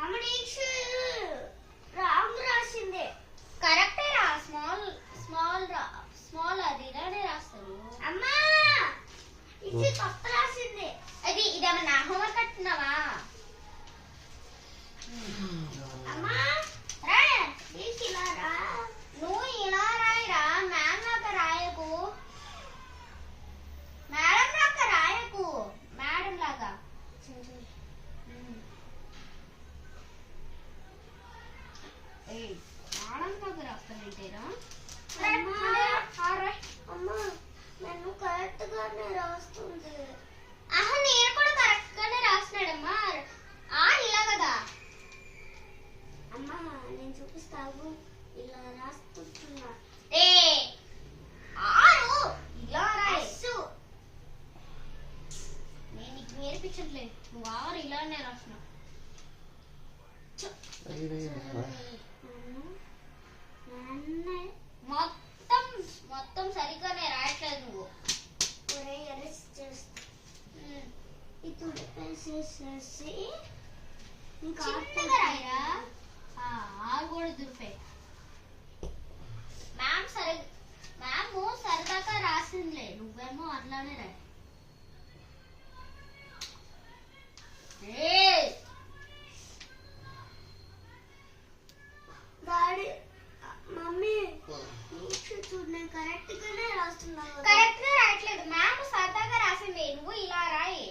అమ్మ నీకు రాంగ్ రాసింది. కరెక్టే రా. స్మాల్ స్మాల్ రా. స్మాల్ అది ఇలానే రాస్తారు. అమ్మా ఇది తప్పు రాసింది. అది ఇదేమన్నా హోంవర్క్ కట్టున్నావా? అమ్మా రా నీకు ఇలా రా. నువ్వు ఇలా రాయిరా. మ్యామ్ లాగా రాయకు. మేడం లాగా రాయకు. మేడం లాగా. ఏయ్ మేడం లాగా రాస్తానంటేరా. అమ్మా నేను కరెక్ట్ గానే రాస్తుంది. ఆహా నేను కూడా కరెక్ట్ గానే రాస్తున్నాడమ్మా. ఇలా కదా. అమ్మా నేను చూపిస్తావు. ఇలా రాస్తున్నా. ఏ ఆరు ఇలా రాయి. నేను నీకు నేర్పించట్లేదు. నువ్వు ఆరు ఇలానే రాస్తున్నావు. మొత్తం మొత్తం సరిగ్గానే రాయట్లేదు నువ్వు. చిన్నగా రాయిరా. ఆరు కూడా దురిపాయి. మ్యామ్ సరదాగా రాసిందిలే. నువ్వేమో అట్లానే రాయి. డాడీ మమ్మీ నేను కరెక్ట్ గానే రాస్తున్నాను. కరెక్ట్ గా రాయట్లేదు. మ్యామ్ సరదాగా రాసింది. నువ్వు ఇలా రాయి.